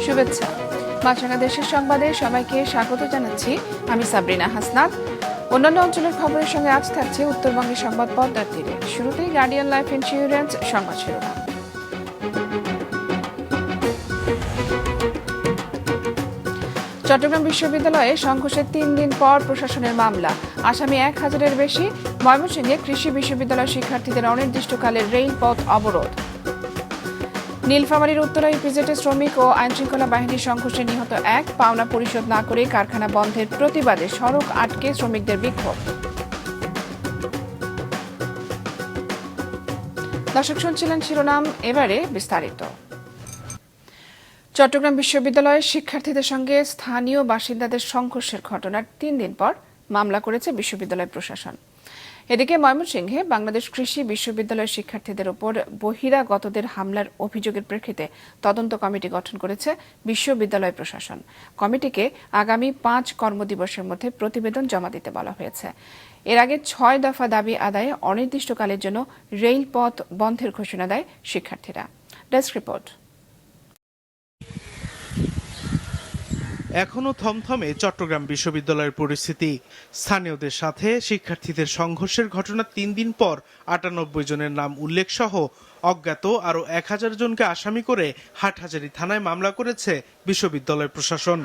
শুভেচ্ছা। মাছরাঙা দেশের সংবাদে সবাইকে স্বাগত জানাচ্ছি। আমি সাবরিনা হাসনাত। অন্যান্য অঞ্চলের খবরের সঙ্গে আজ থাকছে উত্তরবঙ্গের সংবাদ পদ্মার তীরে। শুরুতেই গার্ডিয়ান লাইফ ইন্স্যুরেন্স সংবাদ শিরোনাম। চট্টগ্রাম বিশ্ববিদ্যালয়ে সংঘর্ষের ৩ দিন পর প্রশাসনের মামলা, আসামি ১,০০০-এর বেশি। ময়মনসিংহে কৃষি বিশ্ববিদ্যালয় শিক্ষার্থীদের অনির্দিষ্টকালের রেলপথ অবরোধ। নীলফামারীর উত্তরা ইপিজেডে শ্রমিক ও আইনশৃঙ্খলা বাহিনীর সংঘর্ষে নিহত ১, পাওনা পরিশোধ না করে কারখানা বন্ধের প্রতিবাদে সড়ক আটকে শ্রমিকদের বিক্ষোভ। দর্শক শুনছিলেন শিরোনাম, এবারে বিস্তারিত। চট্টগ্রাম বিশ্ববিদ্যালয়ের শিক্ষার্থীদের সঙ্গে স্থানীয় বাসিন্দাদের সংঘর্ষের ঘটনার ৩ দিন পর মামলা করেছে বিশ্ববিদ্যালয় প্রশাসন। এদিকে ময়মনসিংহে বাংলাদেশ কৃষি বিশ্ববিদ্যালয়ের শিক্ষার্থীদের উপর বহিরাগতদের হামলার অভিযোগের প্রেক্ষিতে তদন্ত কমিটি গঠন করেছে বিশ্ববিদ্যালয় প্রশাসন। কমিটিকে আগামী ৫ কর্মদিবসের মধ্যে প্রতিবেদন জমা দিতে বলা হয়েছে। এর আগে ৬ দফা দাবি আদায়ে অনির্দিষ্টকালের জন্য রেলপথ বন্ধের ঘোষণা দেয় শিক্ষার্থীরা। Desk report. এখনো থমথমে চট্টগ্রাম বিশ্ববিদ্যালয়ের পরিস্থিতি। স্থানীয়দের সাথে শিক্ষার্থীদের সংঘর্ষের ঘটনার ৩ দিন পর ৯৮ জনের নাম উল্লেখ সহ অজ্ঞাত আরও ১,০০০ জনকে আসামি করে হাটহাজারী থানায় মামলা করেছে বিশ্ববিদ্যালয় প্রশাসন।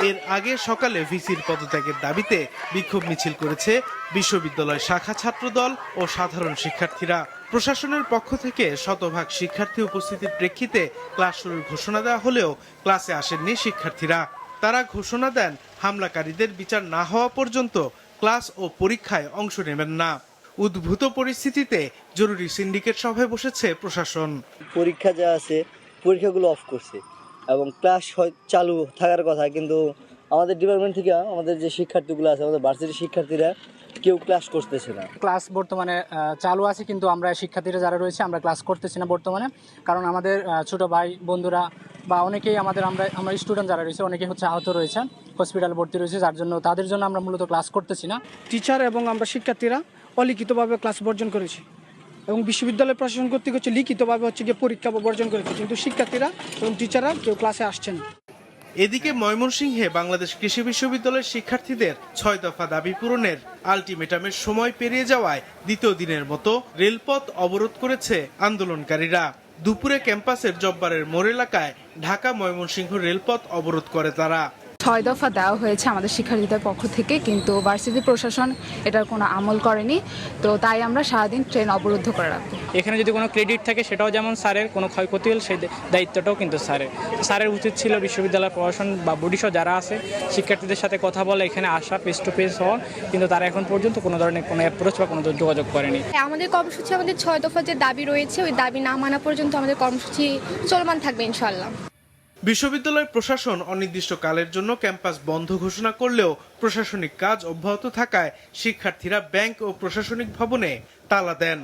এর আগে সকালে ভিসির পদত্যাগের দাবিতে বিক্ষোভ মিছিল করেছে বিশ্ববিদ্যালয় শাখা ছাত্রদল ও সাধারণ শিক্ষার্থীরা। প্রশাসনের পক্ষ থেকে শতভাগ শিক্ষার্থী উপস্থিতির প্রেক্ষিতে ক্লাস শুরুর ঘোষণা দেওয়া হলেও ক্লাসে আসেননি শিক্ষার্থীরা। তারা ঘোষণা দেন হামলাকারীদের বিচার না হওয়া পর্যন্ত ক্লাস ও পরীক্ষায় অংশ নেবেন না। উদ্ভূত পরিস্থিতিতে জরুরি সিন্ডিকেট সভায় বসেছে প্রশাসন। পরীক্ষা যা আছে পরীক্ষাগুলো অফ করছে এবং ক্লাস চালু থাকার কথা, কিন্তু আমাদের ডিপার্টমেন্ট থেকে আমাদের যে শিক্ষার্থীগুলো আছে, আমাদের ভার্সিটির শিক্ষার্থীরা কেউ ক্লাস করতেছে না। ক্লাস বর্তমানে চালু আছে, কিন্তু আমরা শিক্ষার্থীরা যারা রয়েছে আমরা ক্লাস করতেছি না বর্তমানে, কারণ আমাদের ছোট ভাই বন্ধুরা বা অনেকেই আমরা স্টুডেন্ট যারা রয়েছে অনেকেই আহত রয়েছে, হসপিটালে ভর্তি রয়েছে, যার জন্য তাদের জন্য আমরা মূলত ক্লাস করতেছি না। টিচার এবং আমরা শিক্ষার্থীরা অলিখিতভাবে ক্লাস বর্জন করেছি এবং বিশ্ববিদ্যালয় প্রশাসন কর্তৃক লিখিতভাবে গিয়ে পরীক্ষা বর্জন করেছে, কিন্তু শিক্ষার্থীরা এবং টিচাররা কেউ ক্লাসে আসছেন। এদিকে ময়মনসিংহে বাংলাদেশ কৃষি বিশ্ববিদ্যালয়ের শিক্ষার্থীদের ৬ দফা দাবি পূরণের আলটিমেটামের সময় পেরিয়ে যাওয়ায় দ্বিতীয় দিনের মতো রেলপথ অবরোধ করেছে আন্দোলনকারীরা। দুপুরে ক্যাম্পাসের জব্বারের মোড় এলাকায় ঢাকা ময়মনসিংহ রেলপথ অবরোধ করে তারা। ৬ দফা দেওয়া হয়েছে আমাদের শিক্ষার্থীদের পক্ষ থেকে, কিন্তু ভার্সিটি প্রশাসন এটার কোনো আমল করেনি, তো তাই আমরা সারাদিন ট্রেন অবরুদ্ধ করে রাখবো। এখানে যদি কোনো ক্রেডিট থাকে সেটাও যেমন স্যারের, কোনো ক্ষয়ক্ষতি হলে সেই দায়িত্বটাও কিন্তু স্যারের উচিত ছিল বিশ্ববিদ্যালয় প্রশাসন বা বডিসহ যারা আছে শিক্ষার্থীদের সাথে কথা বলে এখানে আসা, ফেস টু ফেস হওয়া, কিন্তু তারা এখন পর্যন্ত কোনো ধরনের কোনো অ্যাপ্রোচ বা কোনো যোগাযোগ করেনি। আমাদের কর্মসূচি, আমাদের ৬ দফা যে দাবি রয়েছে ওই দাবি না মানা পর্যন্ত আমাদের কর্মসূচি চলমান থাকবে ইনশাআল্লাহ। বিশ্ববিদ্যালয় প্রশাসন অনির্দিষ্টকালের জন্য ক্যাম্পাস বন্ধ ঘোষণা করলেও প্রশাসনিক কাজ অব্যাহত থাকায় শিক্ষার্থীরা ব্যাংক ও প্রশাসনিক ভবনে তালা দেন।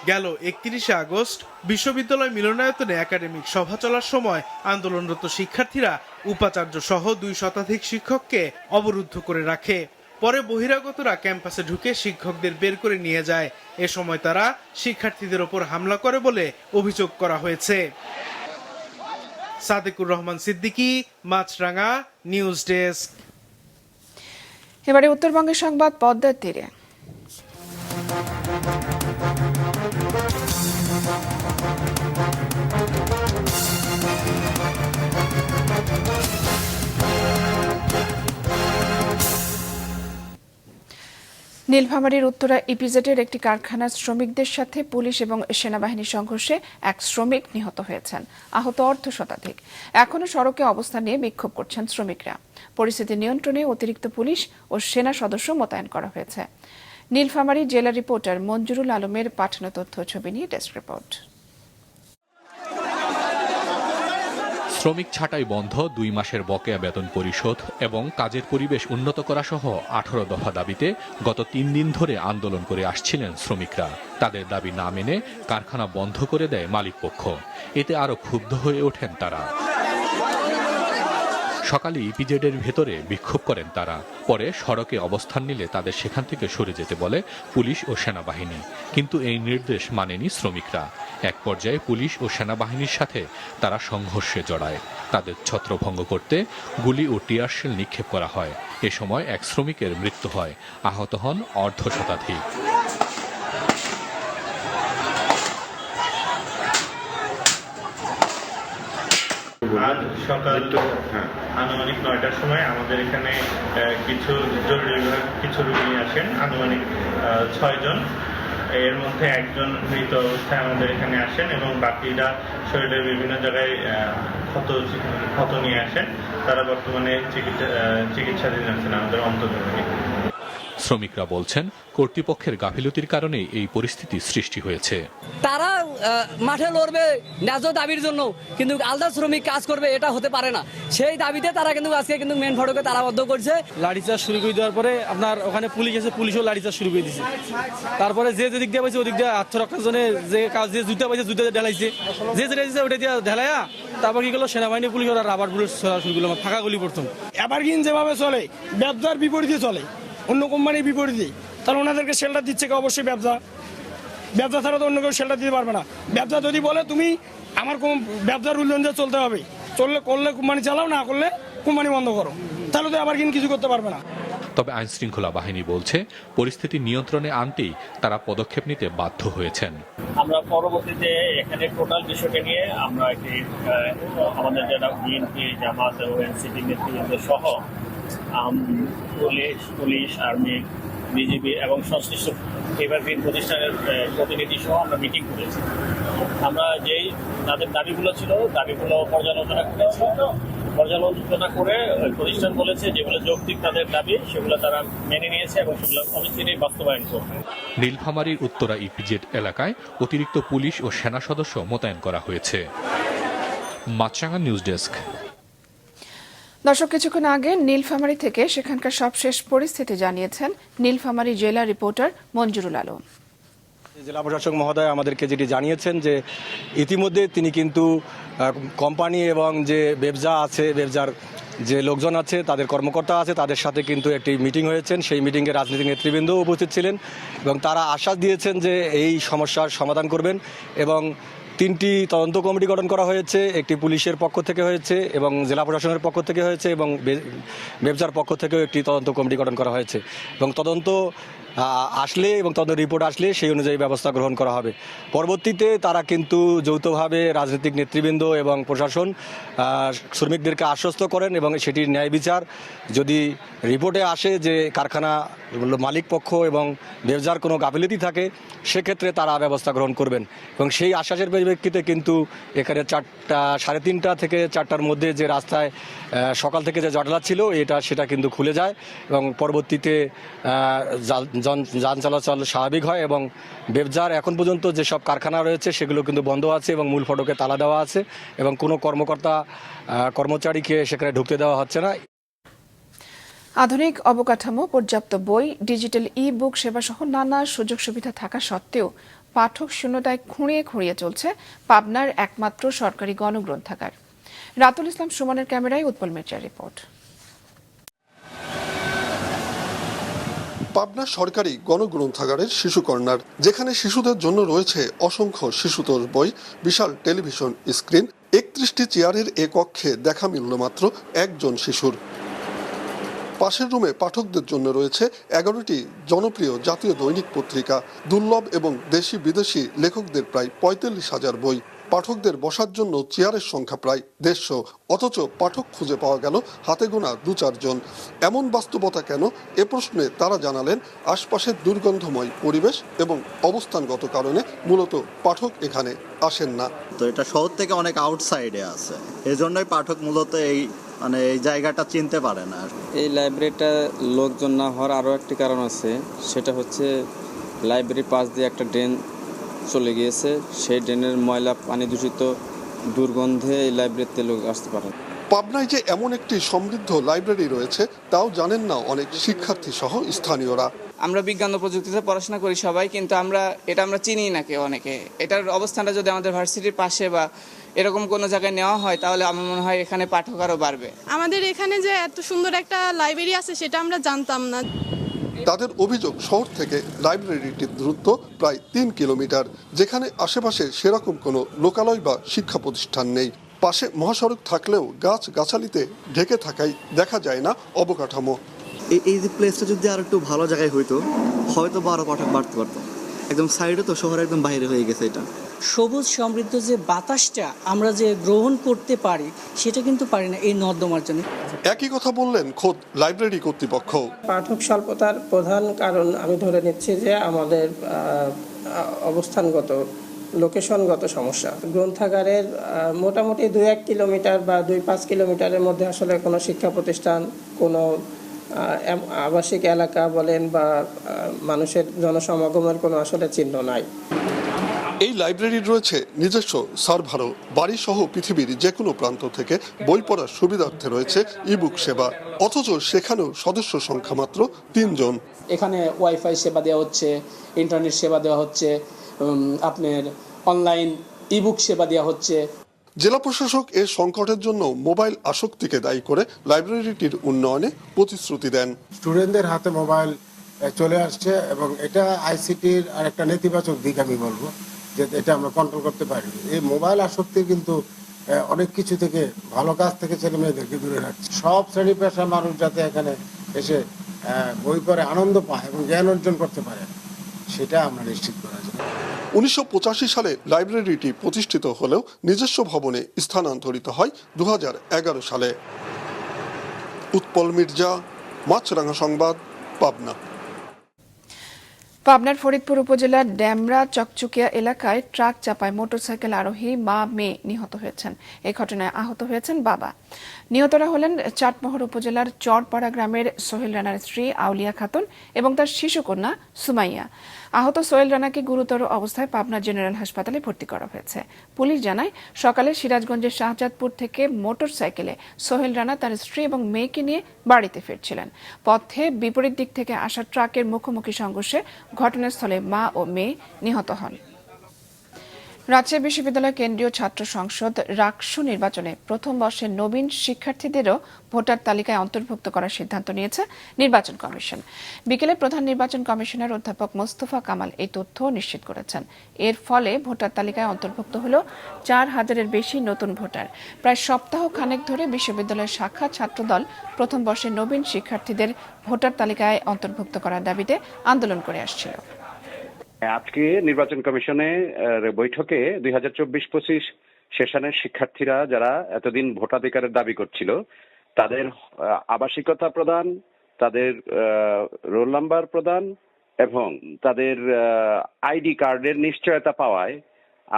গেল ৩১ আগস্ট বিশ্ববিদ্যালয় মিলনায়তনে একাডেমিক সভা চলার সময় আন্দোলনরত শিক্ষার্থীরা উপাচার্য সহ ২ শতাধিক শিক্ষককে অবরুদ্ধ করে রাখে। পরে বহিরাগতরা ক্যাম্পাসে ঢুকে শিক্ষকদের বের করে নিয়ে যায়। এ সময় তারা শিক্ষার্থীদের ওপর হামলা করে বলে অভিযোগ করা হয়েছে। সাদেকুর রহমান সিদ্দিকী, মাছরাঙা নিউজ ডেস্ক। এবারে উত্তরবঙ্গের সংবাদ পদ্মার তীরে। নীলফামারীর উত্তরা ইপিজেডের একটি কারখানার শ্রমিকদের সাথে পুলিশ এবং সেনাবাহিনীর সংঘর্ষে ১ শ্রমিক নিহত হয়েছেন, আহত অর্ধ শতাধিক। এখনও সড়কে অবস্থান নিয়ে বিক্ষোভ করছেন শ্রমিকরা। পরিস্থিতি নিয়ন্ত্রণে অতিরিক্ত পুলিশ ও সেনা সদস্য মোতায়েন করা হয়েছে। নীলফামারী জেলা রিপোর্টার মঞ্জুরুল আলমের পাঠানো তথ্য ছবি নিয়ে ডেস্ক রিপোর্ট। শ্রমিক ছাঁটাই বন্ধ, ২ মাসের বকেয়া বেতন পরিশোধ এবং কাজের পরিবেশ উন্নত করা সহ ১৮ দফা দাবিতে গত ৩ দিন ধরে আন্দোলন করে আসছিলেন শ্রমিকরা। তাদের দাবি না মেনে কারখানা বন্ধ করে দেয় মালিকপক্ষ। এতে আরও ক্ষুব্ধ হয়ে ওঠেন তারা। সকালে ইপিজেডের ভেতরে বিক্ষোভ করেন তারা। পরে সড়কে অবস্থান নিলে তাদের সেখান থেকে সরে যেতে বলে পুলিশ ও সেনাবাহিনী, কিন্তু এই নির্দেশ মানেনি শ্রমিকরা। এক পর্যায়ে পুলিশ ও সেনাবাহিনীর সাথে তারা সংঘর্ষে জড়ায়। তাদের ছত্রভঙ্গ করতে গুলি ও টিয়ারশেল নিক্ষেপ করা হয়। এ সময় এক শ্রমিকের মৃত্যু হয়, আহত হন অর্ধশতাধিক। আজ সকাল আনুমানিক 9টার সময় আমাদের এখানে কিছু জরুরি বিভাগ কিছু রোগী আসেন, আনুমানিক 6 জন। এর মধ্যে একজন মৃত অবস্থায় আমাদের এখানে আসেন এবং বাকিরা শরীরের বিভিন্ন জায়গায় ক্ষত নিয়ে আসেন। তারা বর্তমানে চিকিৎসাধীন আছেন আমাদের অন্তর্বিভাগে। শ্রমিকরা বলছেন, কর্তৃপক্ষের গাফিলতির কারণে এই পরিস্থিতি সৃষ্টি হয়েছে। তারা মাঠে লড়বে ন্যায্য দাবির জন্য, কিন্তু আলাদা শ্রমিক কাজ করবে এটা হতে পারে না। সেই দাবিতে তারা কিন্তু আজকে কিন্তু মেন ফটকে তালাবদ্ধ করছে। লাঠিচার্জ শুরু করে দেওয়ার পরে আপনার ওখানে পুলিশ এসে, পুলিশও লাঠিচার্জ শুরু করে দিয়েছে। তারপরে যে যেদিক দিয়ে পাইছে ওদিক দিয়ে আত্মরক্ষার জন্য যে কাজ যে জুতা পাইছে জুতা ঢেলাইছে, যে যেটা দিয়েছে ওটা দিয়ে ঢেলাইয়া তারপর কি করলো সেনাবাহিনী পুলিশ ওরা রাবার বুলেট ছোড়া শুরু করলো, ফাঁকা গুলি প্রথম। এভারগ্রিন যেভাবে চলে ব্যবসার বিপরীতে চলে, অন্য কোম্পানির বিপরীতে, তাহলে ওনাদেরকে শেল্টার দিচ্ছে অবশ্যই ব্যবসা ছাড়া তো অন্য কেউ শেল্টার দিতে পারবে না। ব্যবসা যদি বলে তুমি আমার ব্যবসার রুল অনুযায়ী চলতে হবে, করলে কোম্পানি চালাও, না করলে কোম্পানি বন্ধ করো, তাহলে তো আবার কিছু করতে পারবে না। তবে আইনশৃঙ্খলা বাহিনী বলছে, পরিস্থিতি নিয়ন্ত্রণে আনতেই তারা পদক্ষেপ নিতে বাধ্য হয়েছেন। আমরা পরবর্তীতে এখানে টোটাল বিষয়টা নিয়ে আমরা একটি আমাদের যারা বিএনপি, জামাত এবং এনসিপি নেতৃবৃন্দ সহ পুলিশ, আর্মি, বিজিবি এবং সংশ্লিষ্ট এভারগ্রিন প্রতিষ্ঠানের প্রতিনিধি সহ আমরা মিটিং করেছি। আমরা যেই তাদের দাবিগুলো ছিল দাবিগুলো পর্যালোচনা করেছি। পর্যালোচনা করে প্রতিষ্ঠান বলেছে যেগুলো যৌক্তিক তাদের দাবি সেগুলো তারা মেনে নিয়েছে এবং সেগুলো অবশ্যই বাস্তবায়ন করবে। নীলফামারীর উত্তরা ইপিজেড এলাকায় অতিরিক্ত পুলিশ ও সেনা সদস্য মোতায়েন করা হয়েছে। মাছরাঙা নিউজ ডেস্ক। দর্শক, কিছুক্ষণ আগে নীলফামারী থেকে সেখানকার সবশেষ পরিস্থিতি জানিয়েছেন নীলফামারী জেলা রিপোর্টার মঞ্জুরুল আলম। জেলা প্রশাসক মহোদয় আমাদেরকে যেটি জানিয়েছেন যে ইতিমধ্যে তিনি কিন্তু কোম্পানি এবং যে ব্যবসার যে লোকজন আছে, তাদের কর্মকর্তা আছে, তাদের সাথে কিন্তু একটি মিটিং হয়েছেন। সেই মিটিংয়ে রাজনৈতিক নেতৃবৃন্দও উপস্থিত ছিলেন এবং তারা আশ্বাস দিয়েছেন যে এই সমস্যার সমাধান করবেন এবং 3টি তদন্ত কমিটি গঠন করা হয়েছে। একটি পুলিশের পক্ষ থেকে হয়েছে এবং জেলা প্রশাসনের পক্ষ থেকে হয়েছে এবং ব্যবসার পক্ষ থেকেও একটি তদন্ত কমিটি গঠন করা হয়েছে এবং তদন্ত আসলে এবং তদন্ত রিপোর্ট আসলে সেই অনুযায়ী ব্যবস্থা গ্রহণ করা হবে। পরবর্তীতে তারা কিন্তু যৌথভাবে রাজনৈতিক নেতৃবৃন্দ এবং প্রশাসন শ্রমিকদেরকে আশ্বস্ত করেন এবং সেটির ন্যায় বিচার যদি রিপোর্টে আসে যে কারখানা মালিক পক্ষ এবং ব্যবসার কোনো গাফিলতি থাকে, সেক্ষেত্রে তারা ব্যবস্থা গ্রহণ করবেন এবং সেই আশ্বাসের পরিপ্রেক্ষিতে কিন্তু এখানে 3:30 থেকে 4টার মধ্যে যে রাস্তায় সকাল থেকে যে জটলা ছিল সেটা কিন্তু খুলে যায় এবং পরবর্তীতে যান চলাচল স্বাভাবিক হয় এবং ব্যবসার এখন পর্যন্ত যেসব কারখানা রয়েছে সেগুলো কিন্তু বন্ধ আছে এবং মূল ফটকে তালা দেওয়া আছে এবং কোনো কর্মচারীকে সেখানে ঢুকতে দেওয়া হচ্ছে না। আধুনিক অবকাঠামো, পর্যাপ্ত বই, ডিজিটাল ই-বুক সেবা সহ নানা সুযোগ সুবিধা থাকা সত্ত্বেও পাঠক শূন্যতায় খুঁড়িয়ে চলছে পাবনার একমাত্র সরকারি গণগ্রন্থাগার। রাতুল ইসলাম সুমনের ক্যামেরায় উৎপল মির্জার রিপোর্ট। পাবনা সরকারি গণগ্রন্থাগারের শিশু কর্নার, যেখানে শিশুদের জন্য রয়েছে অসংখ্য শিশুতোষ বই, বিশাল টেলিভিশন স্ক্রিন। 31টি চেয়ারের এ কক্ষে দেখা মিলল মাত্র একজন শিশুর। পাশের রুমে পাঠকদের জন্য রয়েছে 11টি জনপ্রিয় জাতীয় দৈনিক পত্রিকা, দুর্লভ এবং দেশি বিদেশি লেখকদের প্রায় 45,000 বই। পাঠকদের বসার জন্য চেয়ারের সংখ্যা প্রায় 150, অথচ পাঠক খুঁজে পাওয়া গেল হাতে গোনা 2-4 জন। এমন বাস্তবতা কেন, এ প্রশ্নে তারা জানালেন আশপাশের দুর্গন্ধময় পরিবেশ এবং অবস্থানগত কারণে মূলত পাঠক এখানে আসেন না। তো এটা শহর থেকে অনেক আউটসাইডে আছে, এজন্যই পাঠক মূলত এই জায়গাটা চিনতে পারে না। এই লাইব্রেরিটা লোকজন না হওয়ার আরও একটি কারণ আছে, সেটা হচ্ছে লাইব্রেরির পাশ দিয়ে একটা ড্রেন চলে গিয়েছে। সেই ড্রেনের ময়লা পানি দূষিত দুর্গন্ধে এই লাইব্রেরিতে লোক আসতে পারে। পাবনায় যে এমন একটি সমৃদ্ধ লাইব্রেরি রয়েছে তাও জানেন না অনেক শিক্ষার্থী সহ স্থানীয়রা। আমরা বিজ্ঞান ও প্রযুক্তিতে পড়াশোনা করি সবাই, কিন্তু আমরা চিনি না কেউ অনেকে। এটার অবস্থানটা যদি আমাদের ভার্সিটির পাশে বা এরকম কোনো জায়গায় নেওয়া হয় তাহলে আমার মনে হয় এখানে পাঠক আরও বাড়বে। আমাদের এখানে যে এত সুন্দর একটা লাইব্রেরি আছে সেটা আমরা জানতাম না। তাদের অভিযোগ, শহর থেকে লাইব্রেরিটির দূরত্ব প্রায় 3 কিলোমিটার, যেখানে আশেপাশে সেরকম কোনো লোকালয় বা শিক্ষা প্রতিষ্ঠান নেই। পাশে মহাসড়ক থাকলেও গাছ-গাছালিতে ঢেকে থাকায় দেখা যায় না অবকাঠামো। এই যে প্লেসটা যদি আর একটু ভালো জায়গায় হইতো, হয়তো আরো পাঠক বাড়তে পারতো। একদম সাইডে তো, শহরের একদম বাইরে হয়ে গেছে এটা। সবুজ সমৃদ্ধ যে বাতাসটা আমরা যে গ্রহণ করতে পারি সেটা কিন্তু পারি না এই নর্দমার জন্য। একই কথা বললেন খোদ লাইব্রেরি কর্তৃপক্ষ। পাঠক স্বল্পতার প্রধান কারণ আমি ধরে নিচ্ছি যে আমাদের অবস্থানগত লোকেশনগত সমস্যা। গ্রন্থাগারের মোটামুটি 2-1 কিলোমিটার বা 2-5 কিলোমিটারের মধ্যে আসলে কোনো শিক্ষা প্রতিষ্ঠান, কোনো আবাসিক এলাকা বলেন বা মানুষের জনসমাগমের কোনো আসলে চিহ্ন নাই। এই লাইব্রেরির রয়েছে নিজস্ব সার্ভারও। বাড়ি সহ পৃথিবীর যে কোনো প্রান্ত থেকে বই পড়ার সুবিধার্থে রয়েছে ইবুক সেবা, অথচ সেখানেও সদস্য সংখ্যা মাত্র 3 জন। এখানে ওয়াইফাই সেবা দেওয়া হচ্ছে, ইন্টারনেট সেবা দেওয়া হচ্ছে, আপনার অনলাইন ইবুক সেবা দেওয়া হচ্ছে। জেলা প্রশাসক এর সংকটের জন্য মোবাইল আসক্তিকে দায়ী করে লাইব্রেরিটির উন্নয়নে প্রতিশ্রুতি দেন। স্টুডেন্টদের হাতে মোবাইল চলে আসছে এবং এটা আইসিটির আর একটা নেতিবাচক দিক আমি বলবো, যে এটা আমরা কন্ট্রোল করতে পারি। এই মোবাইল আসক্তি কিন্তু অনেক কিছু থেকে, ভালো কাজ থেকে ছেলে মেয়েদেরকে দূরে রাখছে। সব শ্রেণী পেশার মানুষ যাতে এখানে এসে বই পড়ে আনন্দ পায় এবং জ্ঞান অর্জন করতে পারে, সেটা আমরা নিশ্চিত করা যায়। 1985 সালে লাইব্রেরিটি প্রতিষ্ঠিত হলেও নিজস্ব ভবনে স্থানান্তরিত হয় 2011 সালে। উৎপল মির্জা, মাছরাঙা সংবাদ, পাবনা। পাবনার ফরিদপুর উপজেলার ড্যামরা চকচকিয়া এলাকায় ট্রাক চাপায় মোটরসাইকেল আরোহী মা-মেয়ে নিহত হয়েছেন। এই ঘটনায় আহত হয়েছেন বাবা। নিহতরা হলেন চাটমোহর উপজেলার চরপাড়া গ্রামের সোহেল রানার স্ত্রী আউলিয়া খাতুন এবং তার শিশুকন্যা সুমাইয়া। আহত সোহেল রানাকে গুরুতর অবস্থায় পাবনা জেনারেল হাসপাতালে ভর্তি করা হয়েছে। পুলিশ জানায়, সকালে সিরাজগঞ্জের শাহজাদপুর থেকে মোটরসাইকেলে সোহেল রানা তার স্ত্রী এবং মেয়েকে নিয়ে বাড়িতে ফিরছিলেন। পথে বিপরীত দিক থেকে আসা ট্রাকের মুখোমুখি সংঘর্ষে ঘটনাস্থলে মা ও মেয়ে নিহত হন। রাজশাহী বিশ্ববিদ্যালয় কেন্দ্রীয় ছাত্র সংসদ রাকসু নির্বাচনে প্রথম বর্ষের নবীন শিক্ষার্থীদেরও ভোটার তালিকায় অন্তর্ভুক্ত করার সিদ্ধান্ত নিয়েছে নির্বাচন কমিশন। বিকেলে প্রধান নির্বাচন কমিশনার অধ্যাপক মোস্তফা কামাল এই তথ্য নিশ্চিত করেছেন। এর ফলে ভোটার তালিকায় অন্তর্ভুক্ত হল 4000-এর বেশি নতুন ভোটার। প্রায় সপ্তাহ খানেক ধরে বিশ্ববিদ্যালয়ের শাখা ছাত্রদল প্রথম বর্ষের নবীন শিক্ষার্থীদের ভোটার তালিকায় অন্তর্ভুক্ত করার দাবিতে আন্দোলন করে আসছিল। আজকে নির্বাচন কমিশনের বৈঠকে 2024-25 সেশনের শিক্ষার্থীরা যারা এতদিন ভোটাধিকারের দাবি করছিল, তাদের আবাসিকতা প্রদান, তাদের রোল নাম্বার প্রদান এবং তাদের আইডি কার্ডের নিশ্চয়তা পাওয়ায়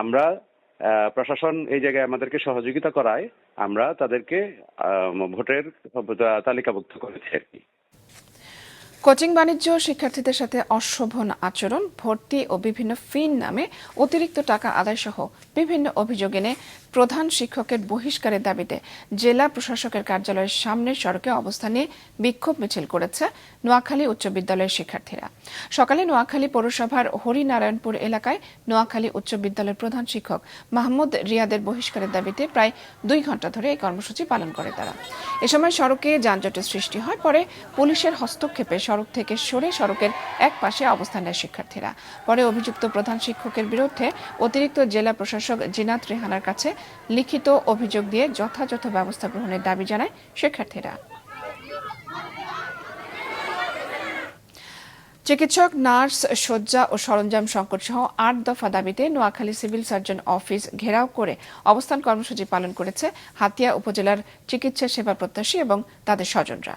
আমরা প্রশাসন এই জায়গায় আমাদেরকে সহযোগিতা করায় আমরা তাদেরকে ভোটের তালিকাভুক্ত করেছি আর কি। কোচিং বাণিজ্য শিক্ষার্থীদের সাথে অশোভন আচরণ, ভর্তি ও বিভিন্ন ফির নামে অতিরিক্ত টাকা আদায় সহ বিভিন্ন অভিযোগ এনে প্রধান শিক্ষকের বহিষ্কারের দাবিতে জেলা প্রশাসকের কার্যালয়ের সামনের সড়কে অবস্থান নিয়ে বিক্ষোভ মিছিল করেছে নোয়াখালী উচ্চ বিদ্যালয়ের শিক্ষার্থীরা। সকালে নোয়াখালী পৌরসভার হরিনারায়ণপুর এলাকায় নোয়াখালী উচ্চ বিদ্যালয়ের প্রধান শিক্ষক মাহমুদ রিয়াদের বহিষ্কারের দাবিতে প্রায় 2 ঘণ্টা ধরে এই কর্মসূচি পালন করে তারা। এ সময় সড়কে যানজটের সৃষ্টি হয়। পরে পুলিশের হস্তক্ষেপে সড়ক থেকে সরে সড়কের এক পাশে অবস্থান নেয় শিক্ষার্থীরা। পরে অভিযুক্ত প্রধান শিক্ষকের বিরুদ্ধে অতিরিক্ত জেলা প্রশাসক জিনাত রেহানার কাছে লিখিত অভিযোগ দিয়ে যথাযথ ব্যবস্থা গ্রহণের দাবি জানায় শিক্ষার্থীরা। চিকিৎসক, নার্স, শয্যা ও সরঞ্জাম সংকট সহ 8 দফা দাবিতে নোয়াখালী সিভিল সার্জন অফিস ঘেরাও করে অবস্থান কর্মসূচি পালন করেছে হাতিয়া উপজেলার চিকিৎসা সেবা প্রত্যাশী এবং তাদের স্বজনরা।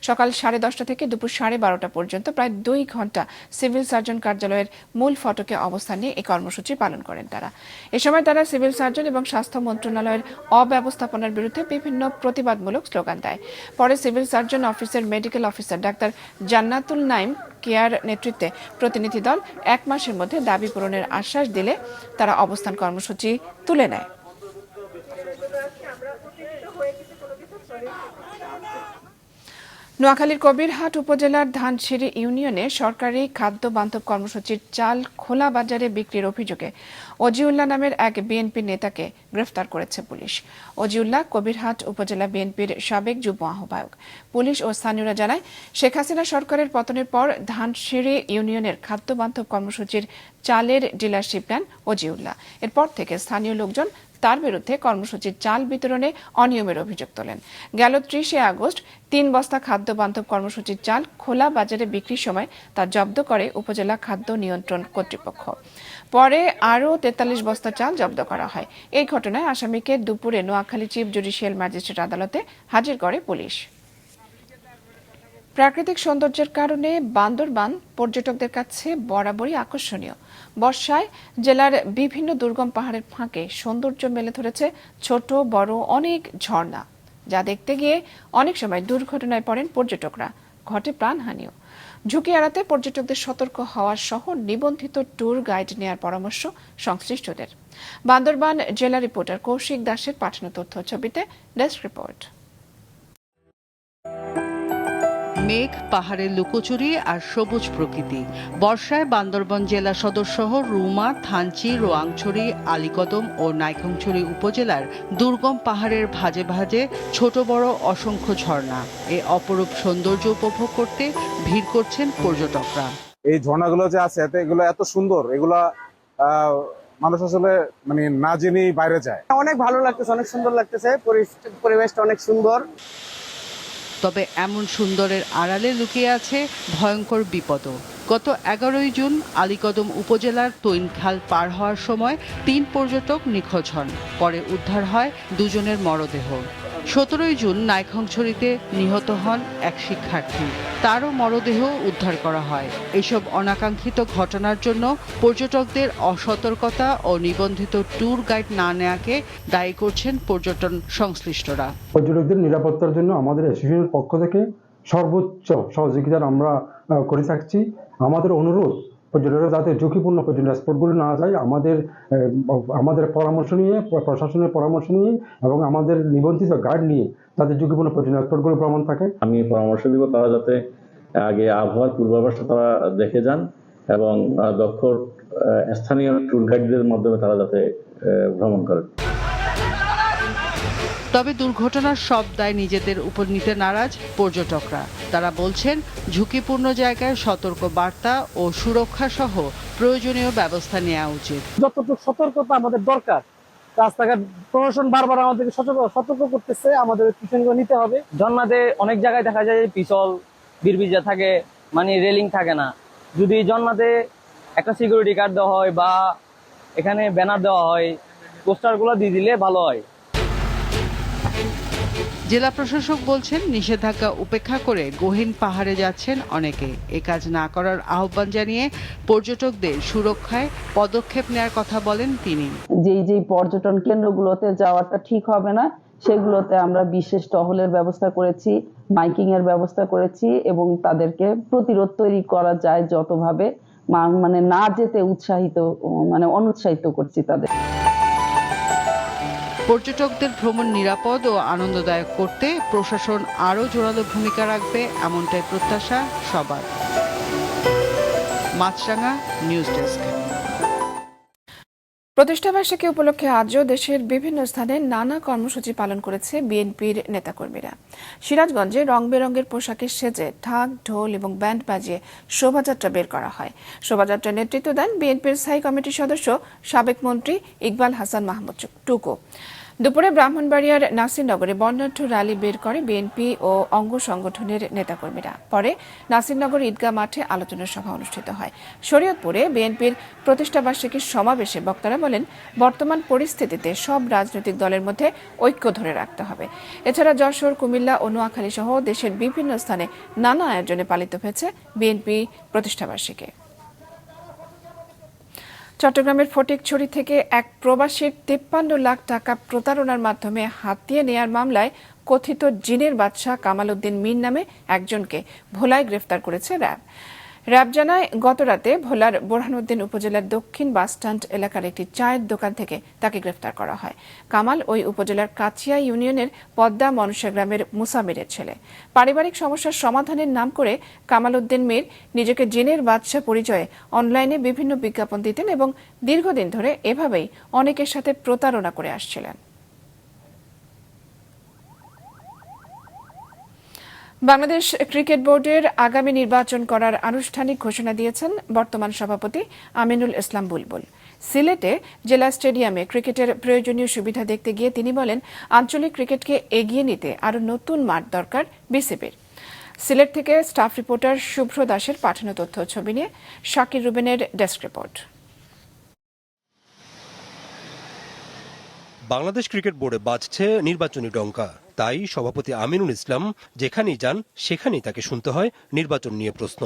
সকাল 10:30 থেকে দুপুর 12:30 পর্যন্ত প্রায় 2 ঘণ্টা সিভিল সার্জন কার্যালয়ের মূল ফটকে অবস্থান নিয়ে এই কর্মসূচি পালন করেন তারা। এ সময় তারা সিভিল সার্জন এবং স্বাস্থ্য মন্ত্রণালয়ের অব্যবস্থাপনার বিরুদ্ধে বিভিন্ন প্রতিবাদমূলক স্লোগান দেয়। পরে সিভিল সার্জন অফিসের মেডিকেল অফিসার ডাক্তার জান্নাতুল নাইম কেয়ার নেতৃত্বে প্রতিনিধি দল 1 মাসের মধ্যে দাবি পূরণের আশ্বাস দিলে তারা অবস্থান কর্মসূচি তুলে নেয়। নোয়াখালীর কবিরহাট উপজেলার ধানসিঁড়ি ইউনিয়নে সরকারি খাদ্য বান্ধব কর্মসূচির চাল খোলা বাজারে বিক্রির অভিযোগে অজিউল্লাহ নামের এক বিএনপি নেতাকে গ্রেফতার করেছে পুলিশ। অজিউল্লাহ কবিরহাট উপজেলা বিএনপির সাবেক যুগ্ম আহ্বায়ক। পুলিশ ও স্থানীয়রা জানায়, শেখ হাসিনা সরকারের পতনের পর ধানসিঁড়ি ইউনিয়নের খাদ্য বান্ধব কর্মসূচির চালের ডিলারশিপ নেন অজিউল্লাহ। এরপর থেকে স্থানীয় লোকজন তার বিরুদ্ধে কর্মসূচির চাল বিতরণে অনিয়মের অভিযোগ তোলেন। গেল 30 আগস্ট 3 বস্তা খাদ্য বান্ধব কর্মসূচির চাল খোলা বাজারে বিক্রির সময় তা জব্দ করে উপজেলা খাদ্য নিয়ন্ত্রণ কর্তৃপক্ষ। পরে আরও 43 বস্তা চাল জব্দ করা হয়। এই ঘটনায় আসামিকে দুপুরে নোয়াখালী চিফ জুডিশিয়াল ম্যাজিস্ট্রেট আদালতে হাজির করে পুলিশ। প্রাকৃতিক সৌন্দর্যের কারণে বান্দরবান পর্যটকদের কাছে বরাবরই আকর্ষণীয়। বর্ষায় জেলার বিভিন্ন দুর্গম পাহাড়ের ফাঁকে সৌন্দর্য মেলে ধরেছে ছোট বড় অনেক ঝর্ণা, যা দেখতে গিয়ে অনেক সময় দুর্ঘটনায় পড়েন পর্যটকরা, ঘটে প্রাণহানিও। ঝুঁকি এড়াতে পর্যটকদের সতর্ক হওয়া সহ নিবন্ধিত ট্যুর গাইড নেওয়ার পরামর্শ সংশ্লিষ্টদের। বান্দরবান জেলা রিপোর্টার কৌশিক দাসের পাঠানো তথ্য ছবিতে ডেস্ক রিপোর্ট। মেঘ, পাহাড়ের লুকোচুরি আর সবুজ প্রকৃতি। বর্ষায় বান্দরবান জেলা সদর শহর রুমা, থানচি, রোয়াংছড়ি, আলীকদম ও নাইক্ষ্যংছড়ি উপজেলার দুর্গম পাহাড়ের ভাঁজে ভাঁজে ছোট বড় অসংখ্য ঝর্ণা। এই অপরূপ সৌন্দর্য উপভোগ করতে ভিড় করছেন পর্যটকরা। এই ঝর্ণাগুলো যে আছে এগুলো এত সুন্দর, এগুলা মানুষ আসলে মানে না জেনেই বাইরে যায়। অনেক ভালো লাগতেছে, অনেক সুন্দর লাগতেছে, পরিবেশটা অনেক সুন্দর। তবে এমন সুন্দরের আড়ালে লুকিয়ে আছে ভয়ঙ্কর বিপদও। গত 11 জুন আলীকদম উপজেলার তৈনখাল পার হওয়ার সময় 3 পর্যটক নিখোঁজ হন। পরে উদ্ধার হয় 2 জনের মরদেহ। 17 জুন নাইক্ষ্যংছড়িতে নিহত হন এক শিক্ষার্থী, তারও মরদেহ উদ্ধার করা হয়। এসব অনাকাঙ্ক্ষিত ঘটনার জন্য পর্যটকদের অসতর্কতা ও নিবন্ধিত ট্যুর গাইড না নেওয়াকে দায়ী করছেন পর্যটন সংশ্লিষ্টরা। পর্যটকদের নিরাপত্তার জন্য আমাদের অ্যাসোসিয়েশনের পক্ষ থেকে সর্বোচ্চ সহযোগিতা আমরা করে থাকছি। আমাদের অনুরোধ, পর্যটকরা যাতে ঝুঁকিপূর্ণ পর্যটন স্পটগুলো না যায়, আমাদের পরামর্শ নিয়ে, প্রশাসনের পরামর্শ নিয়ে এবং আমাদের নিবন্ধিত গাইড নিয়ে যাতে ঝুঁকিপূর্ণ পর্যটন স্পটগুলো ভ্রমণ থাকে। আমি পরামর্শ দিব তারা যাতে আগে আবহাওয়ার পূর্বাভাসটা তারা দেখে যান এবং দক্ষ স্থানীয় ট্যুর গাইডদের মাধ্যমে তারা যাতে ভ্রমণ করেন। তবে দুর্ঘটনার সব দায় নিজেদের উপর নিতে নারাজ পর্যটকরা। তারা বলছেন, ঝুঁকিপূর্ণ জায়গায় সতর্ক বার্তা ও সুরক্ষা সহ প্রয়োজনীয় ব্যবস্থা নেওয়া উচিত। যতটুকু সতর্কতা আমাদের দরকার, রাস্তাঘাট প্রশাসন বারবার আমাদেরকে সতর্ক করতেছে, আমাদের পিছনগুলো নিতে হবে। ঝর্ণাতে অনেক জায়গায় দেখা যায় পিছল বিরবিজা থাকে, মানে রেলিং থাকে না। যদি ঝর্ণাতে একটা সিকিউরিটি গার্ড দেওয়া হয় বা এখানে ব্যানার দেওয়া হয়, পোস্টারগুলো দিয়ে দিলে ভালো হয়। জেলা প্রশাসক বলছেন, নিষেধাজ্ঞা উপেক্ষা করে গহীন পাহাড়ে যাচ্ছেন অনেকে। এ কাজ না করার আহ্বান জানিয়ে পর্যটকদের সুরক্ষায় পদক্ষেপ নেওয়ার কথা বলেন তিনি। যেই পর্যটন কেন্দ্রগুলোতে যাওয়াটা ঠিক হবে না, সেগুলোতে আমরা বিশেষ টহলের ব্যবস্থা করেছি, মাইকিং এর ব্যবস্থা করেছি এবং তাদেরকে প্রতিরোধ তৈরি করা যায় যতভাবে, মানে না যেতে অনুৎসাহিত করছি তাদের। পর্যটকদের ভ্রমণ নিরাপদ ও আনন্দদায়ক করতে প্রশাসন আরও জোরালো ভূমিকা রাখবে, এমনটাই প্রত্যাশা সবার। মাছরাঙা নিউজ ডেস্ক। প্রতিষ্ঠাবার্ষিকী উপলক্ষে আজও দেশের বিভিন্ন স্থানে নানা কর্মসূচি পালন করেছে বিএনপির নেতাকর্মীরা। সিরাজগঞ্জে রং বেরঙের পোশাকে সেজে ঢাক, ঢোল এবং ব্যান্ড বাজিয়ে শোভাযাত্রা বের করা হয়। শোভাযাত্রার নেতৃত্ব দেন বিএনপির স্থায়ী কমিটির সদস্য সাবেক মন্ত্রী ইকবাল হাসান মাহমুদ টুকু। দুপুরে ব্রাহ্মণবাড়িয়ার নাসিরনগরে বর্ণাঢ্য র্যালি বের করে বিএনপি ও অঙ্গ সংগঠনের নেতাকর্মীরা। পরে নাসিরনগর ঈদগাহ মাঠে আলোচনা সভা অনুষ্ঠিত হয়। শরীয়তপুরে বিএনপির প্রতিষ্ঠাবার্ষিকীর সমাবেশে বক্তারা বলেন, বর্তমান পরিস্থিতিতে সব রাজনৈতিক দলের মধ্যে ঐক্য ধরে রাখতে হবে। এছাড়া যশোর, কুমিল্লা ও নোয়াখালী সহ দেশের বিভিন্ন স্থানে নানা আয়োজনে পালিত হয়েছে বিএনপি প্রতিষ্ঠাবার্ষিকী। চট্টগ্রামের ফটিকছড়ি থেকে এক প্রবাসীর 53 লাখ টাকা প্রতারণার মাধ্যমে হাতিয়ে নেয়ার মামলায় কথিত জিনের বাদশা কামাল উদ্দিন মীর নামে একজনকে ভোলায় গ্রেফতার করেছে র্যাব। র্যাব জানায় গতরাতে ভোলার বোরহানউদ্দিন উপজেলার দক্ষিণ বাসস্ট্যান্ড এলাকার একটি চায়ের দোকান থেকে তাকে গ্রেফতার করা হয়। কামাল ওই উপজেলার কাছিয়া ইউনিয়নের পদ্মা মনসা গ্রামের মুসামিরের ছেলে। পারিবারিক সমস্যার সমাধানের নাম করে কামাল উদ্দিন মীর নিজেকে জিনের বাদশা পরিচয়ে অনলাইনে বিভিন্ন বিজ্ঞাপন দিতেন এবং দীর্ঘদিন ধরে এভাবেই অনেকের সাথে প্রতারণা করে আসছিলেন। বাংলাদেশ ক্রিকেট বোর্ডের আগামী নির্বাচন করার আনুষ্ঠানিক ঘোষণা দিয়েছেন বর্তমান সভাপতি আমিনুল ইসলাম বুলবুল। সিলেটে জেলা স্টেডিয়ামে ক্রিকেটের প্রয়োজনীয় সুবিধা দেখতে গিয়ে তিনি বলেন, আঞ্চলিক ক্রিকেটকে এগিয়ে নিতে আরও নতুন মাঠ দরকার বিসিবির। সিলেট থেকে স্টাফ রিপোর্টার শুভ্র দাসের পাঠানো তথ্য ছবি নিয়ে শাকির রুবেনের ডেস্ক রিপোর্ট। বাংলাদেশ ক্রিকেট বোর্ডে বাজছে নির্বাচনী ডঙ্কা, তাই সভাপতি আমিনুল ইসলাম যেখানেই যান সেখানেই তাকে শুনতে হয় নির্বাচন নিয়ে প্রশ্ন।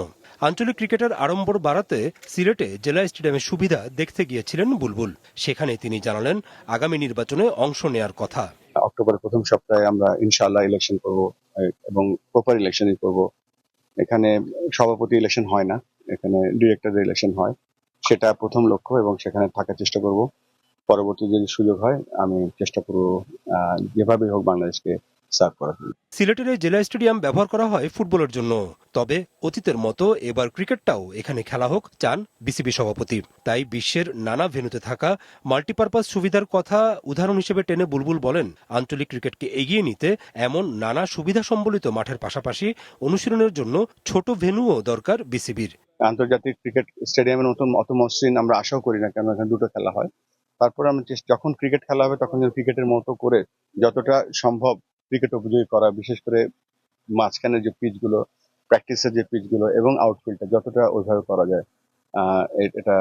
আঞ্চলিক ক্রিকেটের আড়ম্বর বাড়াতে সিলেটে জেলা স্টেডিয়ামের সুবিধা দেখতে গিয়েছিলেন বুলবুল। সেখানে তিনি জানালেন আগামী নির্বাচনে অংশ নেয়ার কথা। অক্টোবরের প্রথম সপ্তাহে আমরা ইনশাআল্লাহ ইলেকশন করব এবং প্রপার ইলেকশনই করব। এখানে সভাপতি ইলেকশন হয় না, এখানে ডিরেক্টর ইলেকশন হয়, সেটা প্রথম লক্ষ্য এবং সেখানে থাকার চেষ্টা করব। পরবর্তী যদি সুযোগ হয় আমি চেষ্টা করব যেভাবেই হোক বাংলাদেশকে সার্ভ করার জন্য। সিলেটের এই জেলা স্টেডিয়াম ব্যবহার করা হয় ফুটবলের জন্য, তবে অতীতের মতো এবার ক্রিকেটটাও এখানে খেলা হোক চান বিসিবি সভাপতি। তাই বিশ্বের নানা ভেন্যুতে থাকা মাল্টিপারপাস সুবিধার কথা উদাহরণ হিসেবে টেনে বুলবুল বলেন, আঞ্চলিক ক্রিকেটকে এগিয়ে নিতে এমন নানা সুবিধা সম্বলিত মাঠের পাশাপাশি অনুশীলনের জন্য ছোট ভেন্যুও দরকার বিসিবির। আন্তর্জাতিক ক্রিকেট স্টেডিয়ামের নতুন অত মসৃণ আমরা আশাও করি না, কেন এখানে দুটো খেলা হয়। তারপর আমরা যখন ক্রিকেট খেলা হবে তখন ক্রিকেটের মতো করে যতটা সম্ভব ক্রিকেট উপযোগী করা, বিশেষ করে মাঝখানে যে পিচগুলো, প্র্যাকটিসের যে পিচগুলো এবং আউটফিল্ডটা যতটা ওইভাবে করা যায়, এটা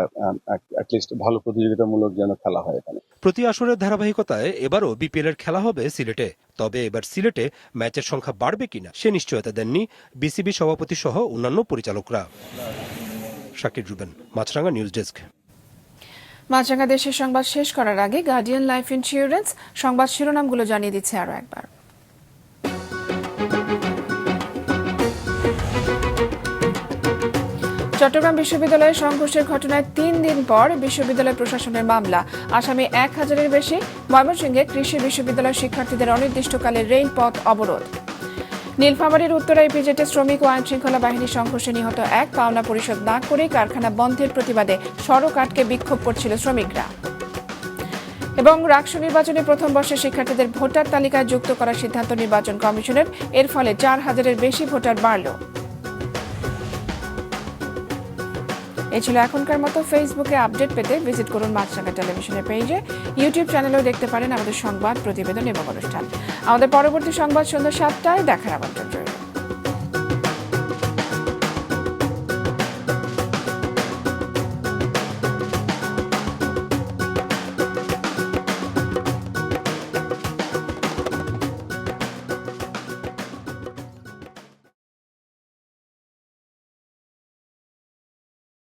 অ্যাটলিস্ট ভালো প্রতিযোগিতামূলক যেন খেলা হয় এখানে। প্রতি আসরের ধারাবাহিকতায় এবারও বিপিএল এর খেলা হবে সিলেটে, তবে এবার সিলেটে ম্যাচের সংখ্যা বাড়বে কিনা সে নিশ্চয়তা দেননি বিসিবি সভাপতি সহ অন্যান্য পরিচালকরা। শাকির রুবেন, মাছরাঙ্গা নিউজ ডেস্ক। মাছরাঙ্গা দেশের সংবাদ শেষ করার আগে গার্ডিয়ান লাইফ ইন্স্যুরেন্স সংবাদ শিরোনামগুলো জানিয়ে দিচ্ছে আরও একবার। চট্টগ্রাম বিশ্ববিদ্যালয়ে সংঘর্ষের ঘটনায় 3 দিন পর বিশ্ববিদ্যালয় প্রশাসনের মামলা। আসামি 1000-এর বেশি। ময়মনসিংহে কৃষি বিশ্ববিদ্যালয়ের শিক্ষার্থীদের অনির্দিষ্টকালের রেলপথ অবরোধ। নীলফামারীর উত্তরা ইপিজেডে শ্রমিক ও আইন শৃঙ্খলা বাহিনীর সংঘর্ষে নিহত এক। পাওনা পরিশোধ না করে কারখানা বন্ধের প্রতিবাদে সড়ক আটকে বিক্ষোভ করছিল শ্রমিকরা। এবং রাকসু নির্বাচনে প্রথম বর্ষের শিক্ষার্থীদের ভোটার তালিকায় যুক্ত করার সিদ্ধান্ত নির্বাচন কমিশনের। এর ফলে 4000-এর বেশি ভোটার বাড়ল। এই ছিল এখনকার মতো। ফেসবুকে আপডেট পেতে ভিজিট করুন মাছরাঙ্গা টেলিভিশনের পেজে। ইউটিউব চ্যানেলেও দেখতে পারেন আমাদের সংবাদ, প্রতিবেদন এবং অনুষ্ঠান। আমাদের পরবর্তী সংবাদ সন্ধ্যা 7টায় দেখার আমন্ত্রণ রইল।